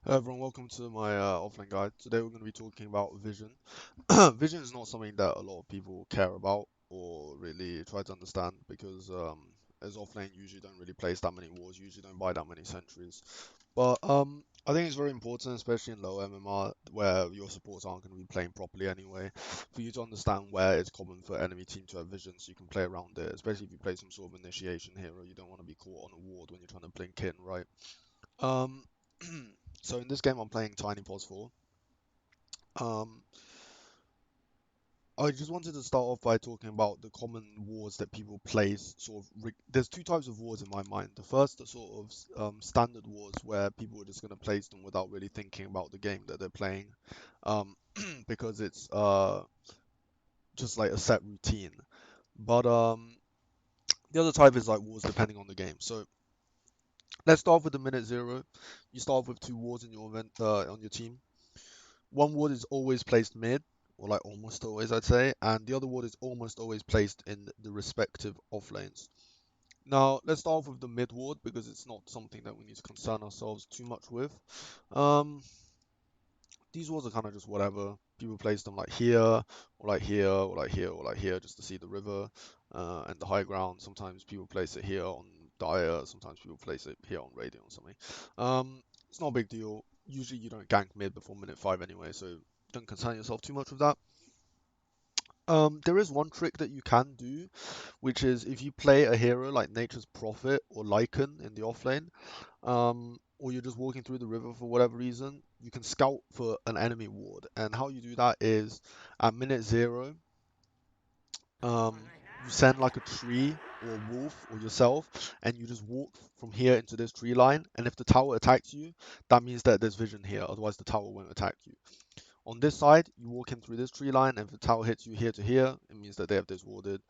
Hello everyone, welcome to my offline guide. Today we're going to be talking about vision. Vision is not something that a lot of people care about or really try to understand because as offlane you usually don't really place that many wars, you usually don't buy that many sentries. But I think it's very important, especially in low MMR where your supports aren't going to be playing properly anyway, for you to understand where it's common for enemy team to have vision so you can play around it, especially if you play some sort of initiation hero, you don't want to be caught on a ward when you're trying to blink in, right? Um, so in this game, I'm playing Tiny Pos 4. Um, I just wanted to start off by talking about the common wars that people place. There's two types of wars in my mind. The first are sort of standard wars where people are just going to place them without really thinking about the game that they're playing, um, because it's just like a set routine. But the other type is like wars depending on the game. So let's start with the minute zero. You start off with two wars in your event on your team. One ward is always placed mid, or like almost always, I'd say, and the other ward is almost always placed in the respective off lanes. Now, let's start off with the mid ward because it's not something that we need to concern ourselves too much with. Um, these wards are kind of just whatever. People place them like here, or like here, or like here, or like here, just to see the river and the high ground. Sometimes people place it here on Dire, sometimes people place it here on Radiant or something. It's not a big deal. Usually you don't gank mid before minute 5 anyway, so don't concern yourself too much with that. There is one trick that you can do, which is if you play a hero like Nature's Prophet or Lycan in the offlane, or you're just walking through the river for whatever reason, you can scout for an enemy ward. And how you do that is at minute zero, um, you send like a tree or a wolf or yourself, and you just walk from here into this tree line. And if the tower attacks you, that means that there's vision here. Otherwise, the tower won't attack you. On this side, you walk in through this tree line, and if the tower hits you here to here, it means that they have this warded.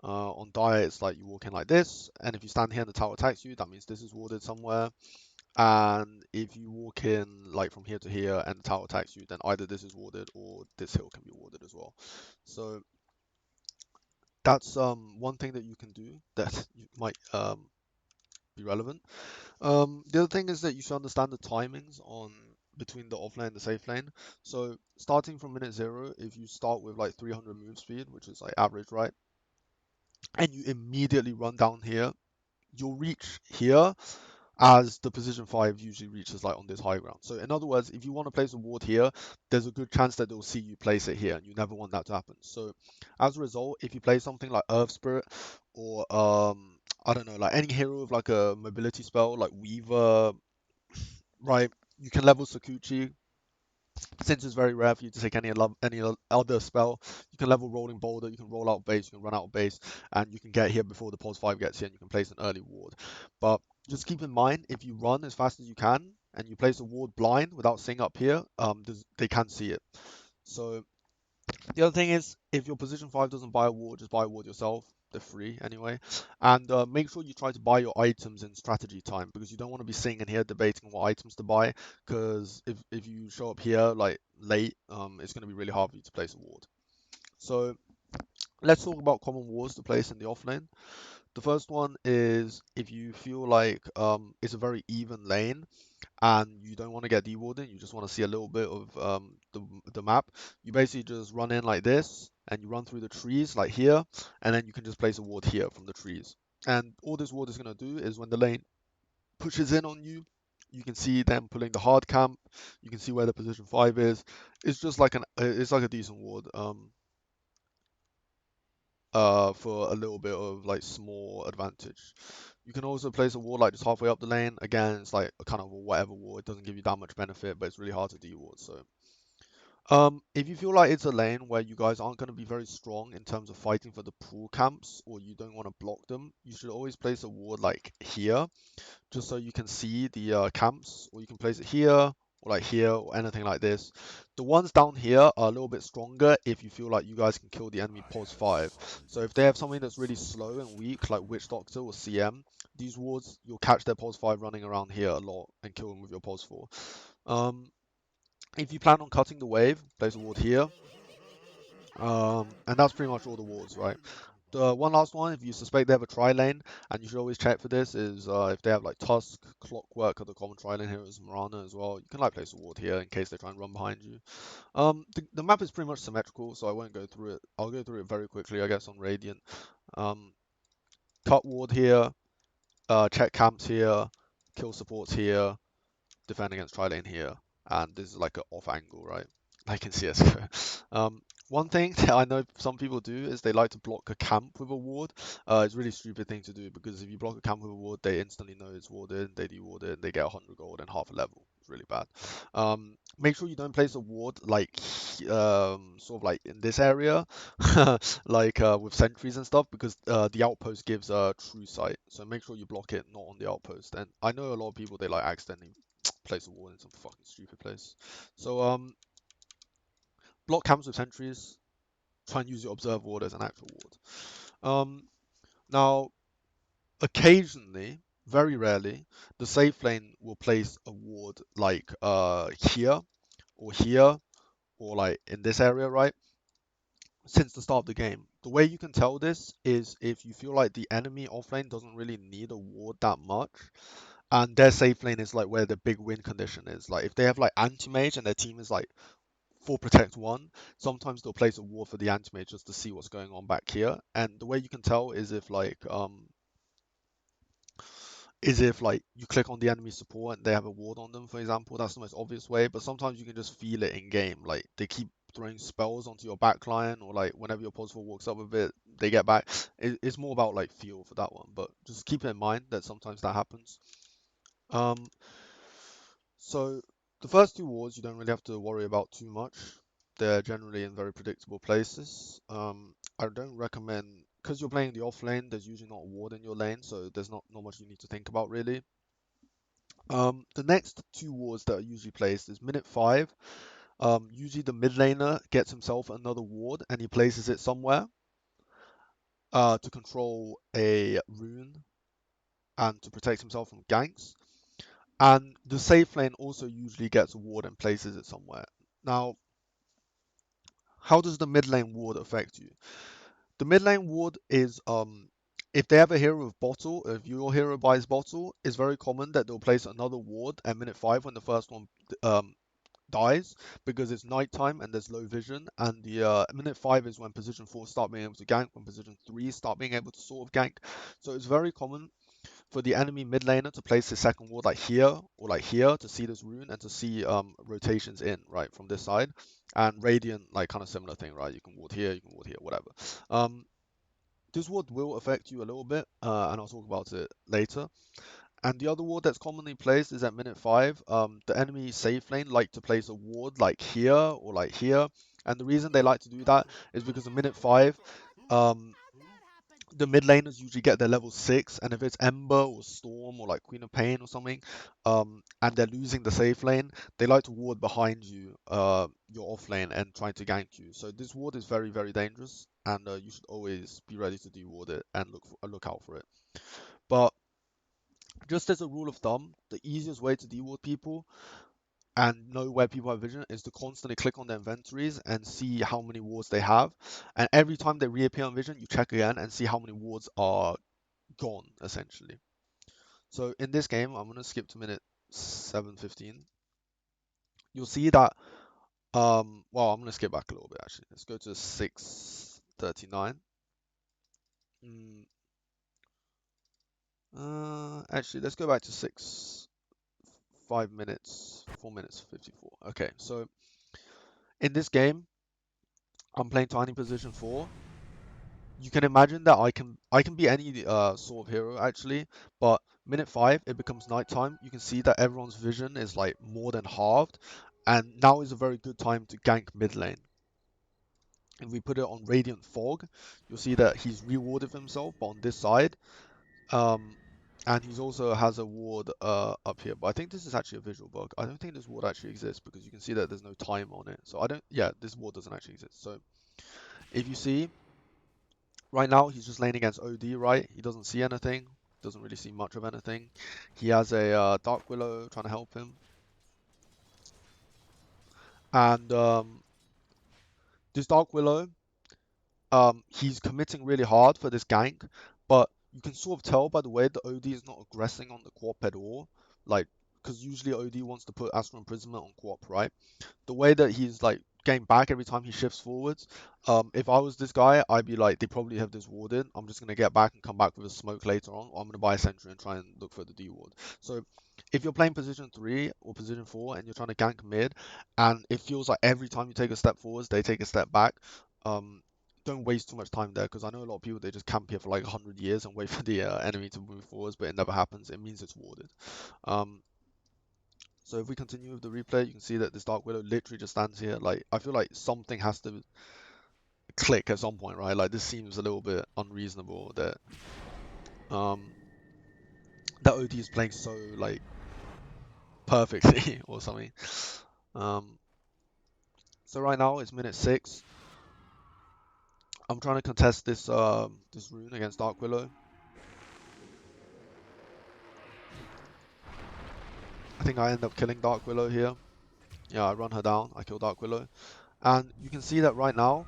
On Dire, it's like you walk in like this, and if you stand here and the tower attacks you, that means this is warded somewhere. And if you walk in like from here to here and the tower attacks you, then either this is warded or this hill can be warded as well. So that's one thing that you can do that you might be relevant. The other thing is that you should understand the timings on between the offlane and the safe lane. So starting from minute zero, if you start with like 300 move speed, which is like average, right? And you immediately run down here, you'll reach here as the position 5 usually reaches like on this high ground. So in other words, if you want to place a ward here, there's a good chance that they'll see you place it here, and you never want that to happen. So as a result, if you play something like Earth Spirit or I don't know, like any hero with like a mobility spell like Weaver, right? You can level Sakuchi. Since it's very rare for you to take any other spell, you can level Rolling Boulder, you can roll out base, you can run out of base, and you can get here before the pos 5 gets here, and you can place an early ward. But just keep in mind, if you run as fast as you can, and you place a ward blind without seeing up here, they can see it. So the other thing is, if your position 5 doesn't buy a ward, just buy a ward yourself. They're free anyway. And make sure you try to buy your items in strategy time because you don't want to be sitting in here debating what items to buy. Because if you show up here like late, it's going to be really hard for you to place a ward. So let's talk about common wards to place in the offlane. The first one is if you feel like it's a very even lane and you don't want to get dewarded, you just want to see a little bit of the map, you basically just run in like this and you run through the trees like here, and then you can just place a ward here from the trees. And all this ward is going to do is when the lane pushes in on you, you can see them pulling the hard camp, you can see where the position 5 is. It's just like it's like a decent ward for a little bit of like small advantage. You can also place a ward like just halfway up the lane. Again, it's like a kind of a whatever ward. It doesn't give you that much benefit, but it's really hard to deward. So, if you feel like it's a lane where you guys aren't going to be very strong in terms of fighting for the pool camps, or you don't want to block them, you should always place a ward like here, just so you can see the camps, or you can place it here, or like here, or anything like this. The ones down here are a little bit stronger if you feel like you guys can kill the enemy pos 5. So if they have something that's really slow and weak, like Witch Doctor or CM, these wards, you'll catch their pos 5 running around here a lot and kill them with your pos 4. Um, if you plan on cutting the wave, place a ward here. And that's pretty much all the wards, right? The one last one, if you suspect they have a tri-lane, and you should always check for this, is if they have like Tusk, Clockwork, or the common tri-lane heroes, Marana as well. You can like place a ward here in case they try and run behind you. The map is pretty much symmetrical, so I won't go through it. I'll go through it very quickly, I guess, on Radiant. Um, cut ward here, check camps here, kill supports here, defend against tri-lane here, and this is like an off angle, right? Like in CS:GO. One thing that I know some people do is they like to block a camp with a ward. It's a really stupid thing to do because if you block a camp with a ward, they instantly know it's warded, they deward it, and they get 100 gold and half a level. It's really bad. Make sure you don't place a ward like sort of like in this area, like with sentries and stuff, because the outpost gives a true sight. So make sure you block it not on the outpost. And I know a lot of people they like accidentally place a wall in some fucking stupid place. So block camps with sentries. Try and use your observe ward as an actual ward. Now, occasionally, very rarely, the safe lane will place a ward like here or here or like in this area, right? Since the start of the game. The way you can tell this is if you feel like the enemy offlane doesn't really need a ward that much, and their safe lane is like where the big win condition is. Like if they have like anti-mage and their team is like 4 protect 1, sometimes they'll place a ward for the anti-mage just to see what's going on back here. And the way you can tell is if like you click on the enemy support and they have a ward on them, for example. That's the most obvious way, but sometimes you can just feel it in game. Like they keep throwing spells onto your backline, or like whenever your pulse walks up a bit, they get back. It's more about like feel for that one, but just keep in mind that sometimes that happens. So the first two wards you don't really have to worry about too much. They're generally in very predictable places. I don't recommend, because you're playing the off lane, there's usually not a ward in your lane, so there's not much you need to think about really. The next two wards that are usually placed is minute 5. Usually the mid laner gets himself another ward and he places it somewhere to control a rune and to protect himself from ganks. And the safe lane also usually gets a ward and places it somewhere. Now, how does the mid lane ward affect you? The mid lane ward is if they have a hero with bottle, if your hero buys bottle, it's very common that they'll place another ward at minute 5 when the first one um dies, because it's nighttime and there's low vision, and the minute 5 is when position 4 start being able to gank, when position 3 start being able to sort of gank. So it's very common for the enemy mid laner to place his second ward like here or like here to see this rune and to see rotations in right from this side. And Radiant, like kind of similar thing, right? You can ward here, you can ward here, whatever. This ward will affect you a little bit, and I'll talk about it later. And the other ward that's commonly placed is at minute 5. The enemy safe lane like to place a ward like here or like here. And the reason they like to do that is because in minute 5, um, the mid laners usually get their level 6, and if it's Ember or Storm or like Queen of Pain or something, and they're losing the safe lane, they like to ward behind you, your off lane, and trying to gank you. So this ward is very, very dangerous, and you should always be ready to deward it and look out for it. But just as a rule of thumb, the easiest way to deward people and know where people have vision is to constantly click on their inventories and see how many wards they have. And every time they reappear on vision, you check again and see how many wards are gone, essentially. So in this game, I'm going to skip to minute 7:15. You'll see that, well, I'm going to skip back a little bit actually. Let's go to 6:39. Actually, let's go back to 5 minutes, 4 minutes 54. Okay, so in this game, I'm playing Tiny Position 4. You can imagine that I can be any sort of hero actually, but minute 5 it becomes nighttime. You can see that everyone's vision is like more than halved, and now is a very good time to gank mid lane. If we put it on Radiant Fog, you'll see that he's rewarded himself, but on this side, um, and he's also has a ward up here. But I think this is actually a visual bug. I don't think this ward actually exists because you can see that there's no time on it. So I don't, yeah, this ward doesn't actually exist. So if you see, right now, he's just laning against OD, right? He doesn't see anything. Doesn't really see much of anything. He has a Dark Willow trying to help him. And this Dark Willow, he's committing really hard for this gank, but you can sort of tell by the way the OD is not aggressing on the Quap at all. Like, because usually OD wants to put Astral Imprisonment on Quap, right? The way that he's like getting back every time he shifts forwards. If I was this guy, I'd be like, they probably have this warded. I'm just gonna get back and come back with a smoke later on, or I'm gonna buy a sentry and try and look for the D ward. So if you're playing position 3 or position 4 and you're trying to gank mid, and it feels like every time you take a step forwards, they take a step back, don't waste too much time there, because I know a lot of people, they just camp here for like 100 years and wait for the enemy to move forwards, but it never happens. It means it's warded. Um, so if we continue with the replay, you can see that this Dark Widow literally just stands here. Like, I feel like something has to click at some point, right? Like, this seems a little bit unreasonable that um that OD is playing so like perfectly or something. Um, so right now it's minute 6. I'm trying to contest this this rune against Dark Willow. I think I end up killing Dark Willow here. Yeah, I run her down. I kill Dark Willow, and you can see that right now.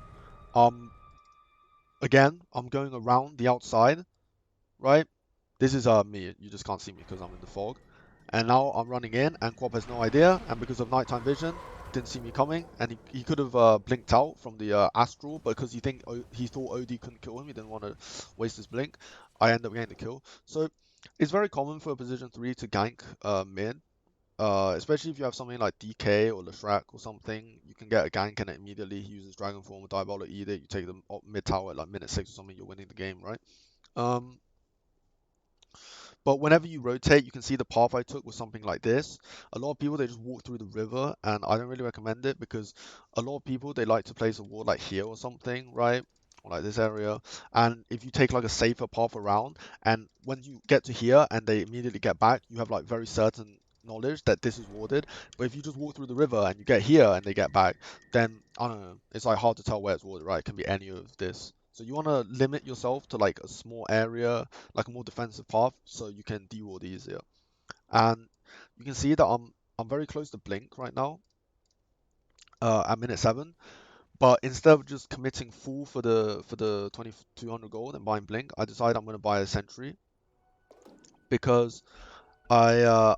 Again, I'm going around the outside, right? This is me. You just can't see me because I'm in the fog. And now I'm running in, and Quap has no idea. And because of nighttime vision, didn't see me coming, and he could have blinked out from the astral, but because he thought OD couldn't kill him, he didn't want to waste his blink. I end up getting the kill. So it's very common for a position 3 to gank mid. Especially if you have something like DK or Leshrac or something, you can get a gank and it immediately he uses Dragon Form or Diabolic Edict. You take them up mid tower at like minute 6 or something, you're winning the game, right? Um, but whenever you rotate, you can see the path I took was something like this. A lot of people, they just walk through the river, and I don't really recommend it because a lot of people, they like to place a ward like here or something, right? Or like this area. And if you take like a safer path around, and when you get to here and they immediately get back, you have like very certain knowledge that this is warded. But if you just walk through the river and you get here and they get back, then I don't know, it's like hard to tell where it's warded, right? It can be any of this. So you want to limit yourself to like a small area, like a more defensive path, so you can deward easier. And you can see that I'm very close to blink right now, at minute 7. But instead of just committing full for the 2200 gold and buying blink, I decided I'm gonna buy a sentry because I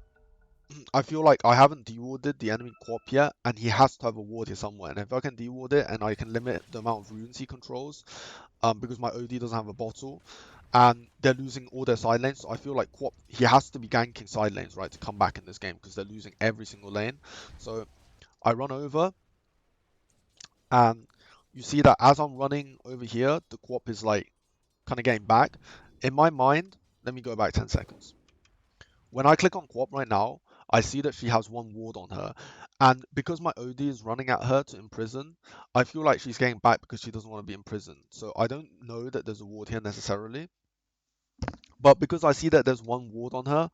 I feel like I haven't dewarded the enemy Quap yet, and he has to have a ward here somewhere. And if I can deward it and I can limit the amount of runes he controls, because my OD doesn't have a bottle, and they're losing all their side lanes. So I feel like Quap, he has to be ganking side lanes, right, to come back in this game because they're losing every single lane. So I run over, and you see that as I'm running over here, the Quap is like kind of getting back. In my mind, let me go back 10 seconds. When I click on Quap right now, I see that she has one ward on her. And because my OD is running at her to imprison, I feel like she's getting back because she doesn't want to be imprisoned. So I don't know that there's a ward here necessarily. But because I see that there's one ward on her,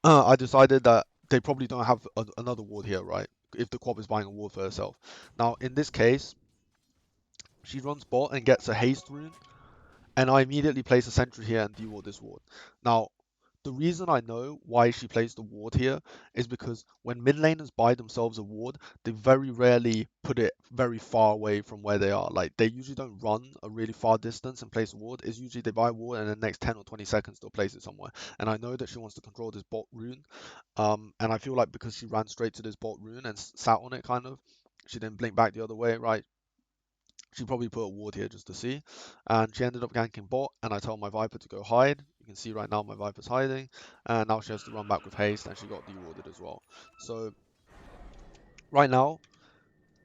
I decided that they probably don't have another ward here, right? If the Quap is buying a ward for herself. Now, in this case, she runs bot and gets a haste rune, and I immediately place a sentry here and deward this ward. Now, the reason I know why she plays the ward here is because when mid laners buy themselves a ward, they very rarely put it very far away from where they are. Like, they usually don't run a really far distance and place a ward. It's usually they buy a ward and in the next 10 or 20 seconds they'll place it somewhere. And I know that she wants to control this bot rune. And I feel like because she ran straight to this bot rune and sat on it kind of, she didn't blink back the other way, right? She probably put a ward here just to see, and she ended up ganking bot, and I told my Viper to go hide. You can see right now my Viper's hiding, and now she has to run back with haste, and she got dewarded as well. So right now,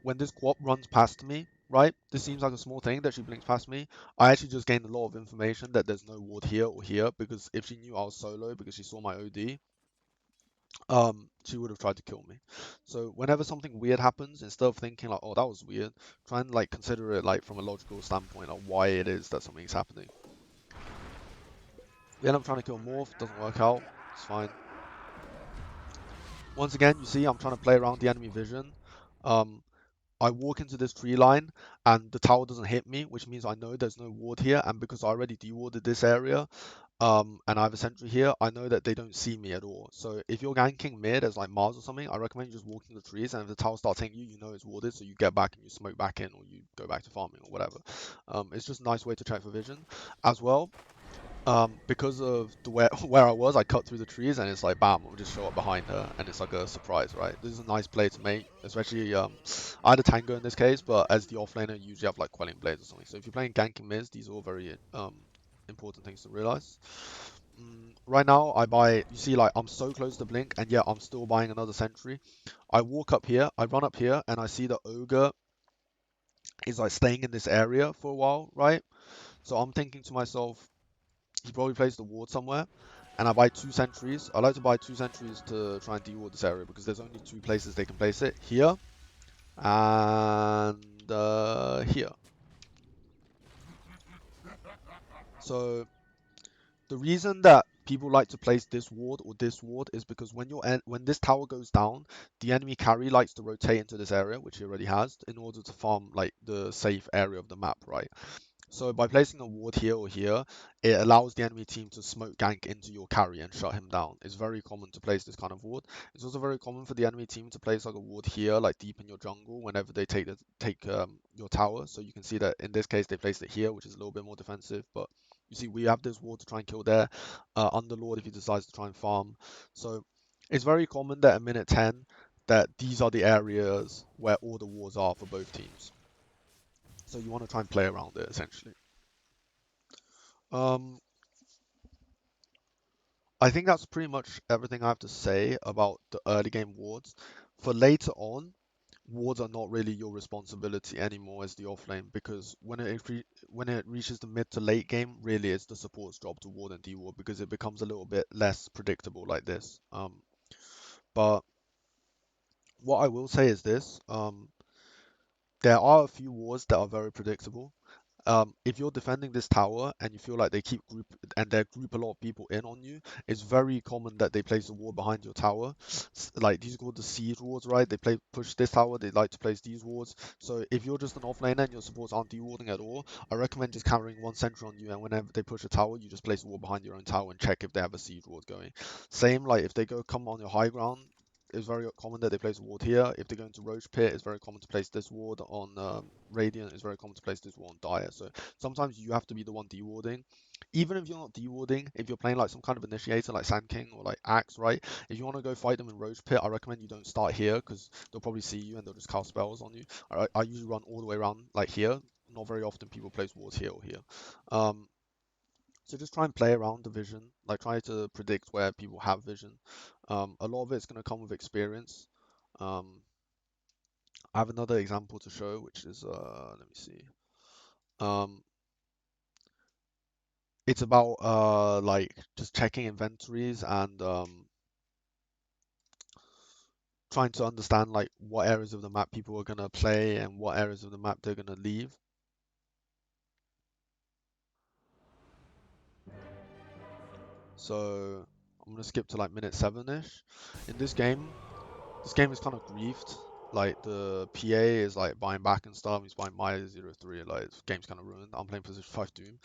when this Quap runs past me, right, this seems like a small thing that she blinks past me. I actually just gained a lot of information that there's no ward here or here, because if she knew I was solo because she saw my OD, she would have tried to kill me. So whenever something weird happens, instead of thinking like, oh, that was weird, try and like consider it like from a logical standpoint of why it is that something's happening. We end up trying to kill Morph, doesn't work out, it's fine. Once again, you see I'm trying to play around the enemy vision. I walk into this tree line and the tower doesn't hit me, which means I know there's no ward here, and because I already dewarded this area, and I have a sentry here, I know that they don't see me at all. So if you're ganking mid as like Mars or something, I recommend you just walking the trees, and if the tower starts hitting you, you know it's warded, so you get back and you smoke back in, or you go back to farming or whatever. It's just a nice way to check for vision. As well, because of the where I was, I cut through the trees and it's like bam, I'll just show up behind her and it's like a surprise, right? This is a nice play to make, especially I had a tango in this case, but as the offlaner you usually have like quelling blades or something. So if you're playing ganking mids, these are all very important things to realize. Right now I buy, you see like I'm so close to blink and yet I'm still buying another sentry. I walk up here, I run up here and I see the ogre is like staying in this area for a while, right? So I'm thinking to myself, he probably placed a ward somewhere, and I buy two sentries. I like to buy two sentries to try and de-ward this area because there's only two places they can place it, here and here. So the reason that people like to place this ward or this ward is because when this tower goes down, the enemy carry likes to rotate into this area, which he already has, in order to farm like the safe area of the map, right? So by placing a ward here or here, it allows the enemy team to smoke gank into your carry and shut him down. It's very common to place this kind of ward. It's also very common for the enemy team to place like a ward here, like deep in your jungle, whenever they take your tower. So you can see that in this case they placed it here, which is a little bit more defensive. But you see we have this ward to try and kill there, Underlord if he decides to try and farm. So it's very common that at minute 10 that these are the areas where all the wards are for both teams. So you want to try and play around it essentially. Um, I think that's pretty much everything I have to say about the early game wards. For later on, wards are not really your responsibility anymore as the offlane because when it reaches the mid to late game, really it's the support's job to ward and deward because it becomes a little bit less predictable like this. But what I will say is this: there are a few wards that are very predictable. If you're defending this tower and you feel like they group a lot of people in on you, it's very common that they place a ward behind your tower. Like these are called the siege wards, right? Push this tower, they like to place these wards. So if you're just an offlaner and your supports aren't dewarding at all, I recommend just carrying one sentry on you, and whenever they push a tower, you just place a ward behind your own tower and check if they have a siege ward going. Same like if they come on your high ground, it's very common that they place a ward here. If they go into Roach Pit, it's very common to place this ward on Radiant. It's very common to place this ward on Dire. So sometimes you have to be the one dewarding. Even if you're not dewarding, if you're playing like some kind of initiator like Sand King or like Axe, right? If you want to go fight them in Roach Pit, I recommend you don't start here because they'll probably see you and they'll just cast spells on you. I usually run all the way around like here. Not very often people place wards here or here. Um, so just try and play around the vision, like try to predict where people have vision. A lot of it's going to come with experience. Um, I have another example to show, which is, let me see. Um, it's about like just checking inventories and trying to understand like what areas of the map people are going to play and what areas of the map they're going to leave. So I'm going to skip to like minute 7-ish. In this game is kind of griefed. Like the PA is like buying back and stuff. He's buying my 03. Like this game's kind of ruined. I'm playing position 5 Doom.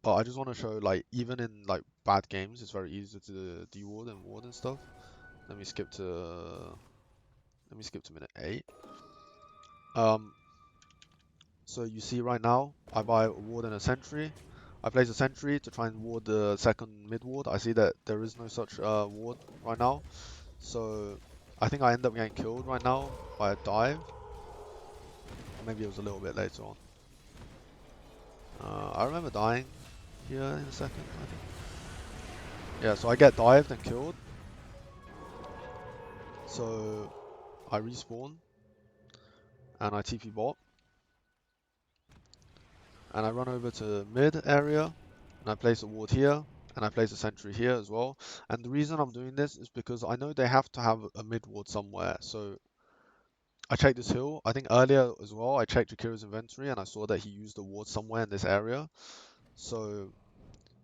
But I just want to show like even in like bad games, it's very easy to deward and ward and stuff. Let me skip to minute 8. Um, so you see right now, I buy a ward and a sentry. I place a sentry to try and ward the second mid ward. I see that there is no such ward right now. So I think I end up getting killed right now by a dive. Or maybe it was a little bit later on. I remember dying here in a second, I think. Yeah, so I get dived and killed. So I respawn and I TP bot. And I run over to mid area and I place a ward here and I place a sentry here as well. And the reason I'm doing this is because I know they have to have a mid ward somewhere. So I checked this hill. I think earlier as well, I checked Jakira's inventory and I saw that he used a ward somewhere in this area. So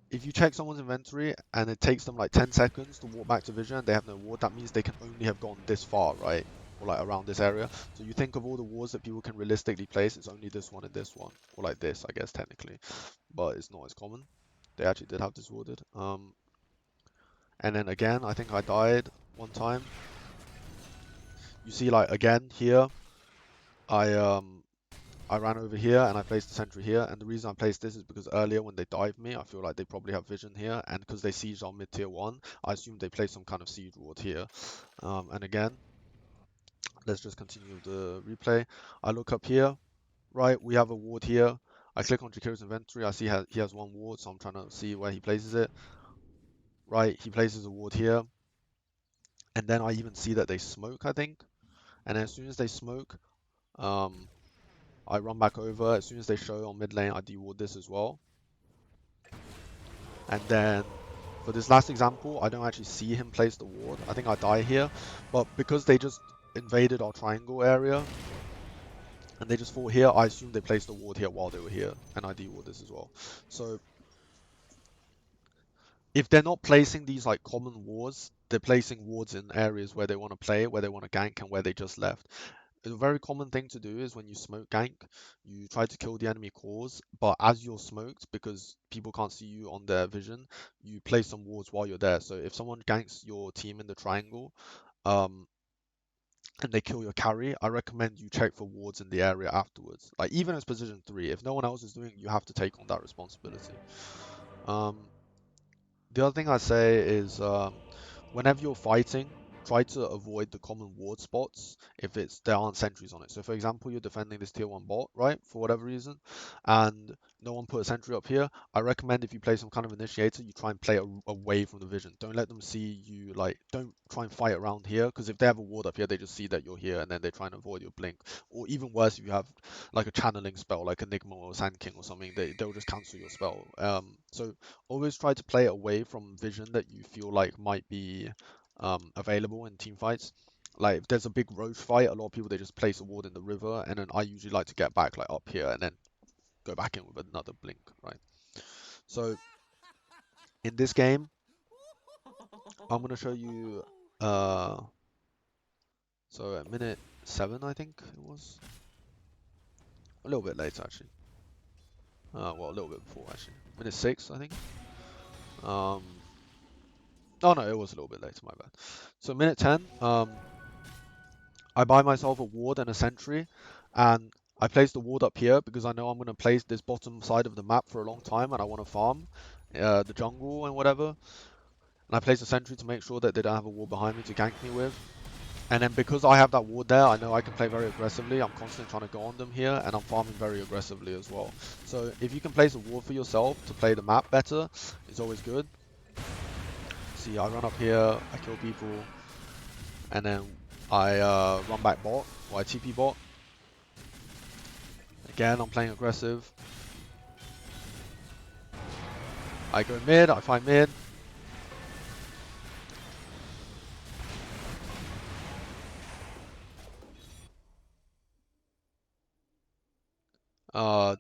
if you check someone's inventory and it takes them like 10 seconds to walk back to vision and they have no ward, that means they can only have gone this far, right? Or like around this area. So you think of all the wards that people can realistically place, it's only this one and this one. Or like this, I guess, technically. But it's not as common. They actually did have this warded. And then again, I think I died one time. You see, like again here, I um I ran over here and I placed the sentry here. And the reason I placed this is because earlier when they dive me, I feel like they probably have vision here. And because they siege on mid tier one, I assume they placed some kind of siege ward here. And again, let's just continue with the replay. I look up here, right? We have a ward here. I click on Jakira's inventory. I see he has one ward, so I'm trying to see where he places it. Right, he places a ward here. And then I even see that they smoke, I think. And as soon as they smoke, um, I run back over. As soon as they show on mid lane, I deward this as well. And then for this last example, I don't actually see him place the ward. I think I die here. But because they just invaded our triangle area and they just fought here, I assume they placed the ward here while they were here. And I deward this as well. So if they're not placing these like common wards, they're placing wards in areas where they want to play, where they want to gank, and where they just left. A very common thing to do is when you smoke gank, you try to kill the enemy cores, but as you're smoked, because people can't see you on their vision, you place some wards while you're there. So if someone ganks your team in the triangle, um, and they kill your carry, I recommend you check for wards in the area afterwards. Like even as position 3, if no one else is doing it, you have to take on that responsibility. Um, the other thing I say is whenever you're fighting, try to avoid the common ward spots if there aren't sentries on it. So for example, you're defending this tier 1 bot, right, for whatever reason, and no one put a sentry up here. I recommend if you play some kind of initiator, you try and play away from the vision. Don't let them see you, like, don't try and fight around here, because if they have a ward up here, they just see that you're here, and then they try and avoid your blink. Or even worse, if you have like a channeling spell, like Enigma or Sand King or something, they'll just cancel your spell. So always try to play away from vision that you feel like might be available in team fights. Like if there's a big roach fight, a lot of people they just place a ward in the river, and then I usually like to get back like up here and then go back in with another blink, right? So in this game, I'm gonna show you. So at minute 7, I think it was a little bit late actually. Well, a little bit before actually. Minute 6, I think. Um, oh no, it was a little bit later. My bad. So minute 10. I buy myself a ward and a sentry, and I place the ward up here because I know I'm going to place this bottom side of the map for a long time and I want to farm the jungle and whatever. And I place a sentry to make sure that they don't have a ward behind me to gank me with. And then because I have that ward there, I know I can play very aggressively. I'm constantly trying to go on them here, and I'm farming very aggressively as well. So if you can place a ward for yourself to play the map better, it's always good. See, I run up here, I kill people, and then I run back bot, or I TP bot. Again, I'm playing aggressive. I go mid, I find mid.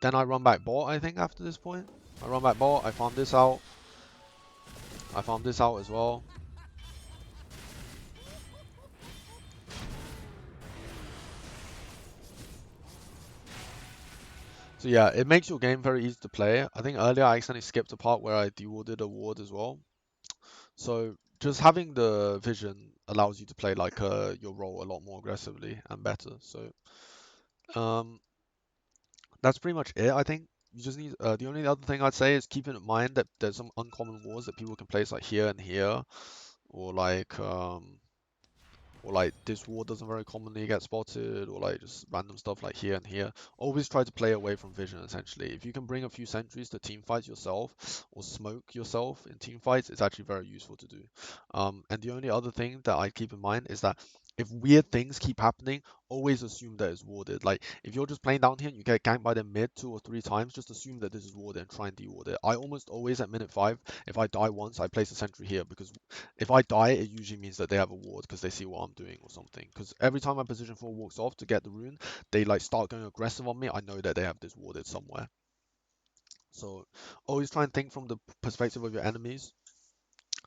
Then I run back bot, I think, after this point. I run back bot, I farm this out. I farm this out as well. So yeah, it makes your game very easy to play. I think earlier I accidentally skipped a part where I dewarded a ward as well. So just having the vision allows you to play like your role a lot more aggressively and better. So um, that's pretty much it. I think you just need the only other thing I'd say is keeping in mind that there's some uncommon wards that people can place like here and here, or like this ward doesn't very commonly get spotted, or like just random stuff like here and here. Always try to play away from vision essentially. If you can bring a few sentries to team fights yourself or smoke yourself in team fights, it's actually very useful to do. And the only other thing that I keep in mind is that if weird things keep happening, always assume that it's warded. Like if you're just playing down here and you get ganked by them mid 2 or 3 times, just assume that this is warded and try and deward it. I almost always at minute 5, if I die once, I place a sentry here because if I die, it usually means that they have a ward because they see what I'm doing or something. Because every time my position 4 walks off to get the rune, they like start going aggressive on me. I know that they have this warded somewhere. So always try and think from the perspective of your enemies.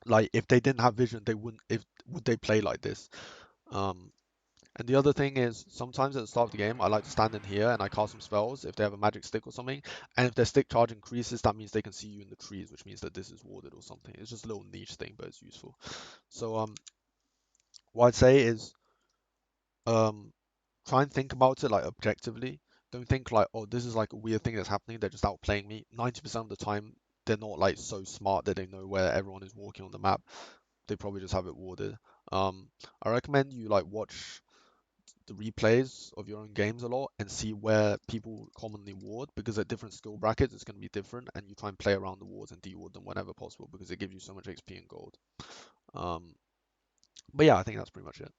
Like if they didn't have vision, they wouldn't. If would they play like this? Um, And the other thing is sometimes at the start of the game, I like to stand in here and I cast some spells if they have a magic stick or something. And if their stick charge increases, that means they can see you in the trees, which means that this is warded or something. It's just a little niche thing, but it's useful. So what I'd say is um, try and think about it like objectively. Don't think like, oh, this is like a weird thing that's happening. They're just outplaying me. 90% of the time, they're not like so smart that they know where everyone is walking on the map. They probably just have it warded. I recommend you like watch the replays of your own games a lot and see where people commonly ward because at different skill brackets it's going to be different and you try and play around the wards and de-ward them whenever possible because it gives you so much XP and gold. Um, but yeah, I think that's pretty much it.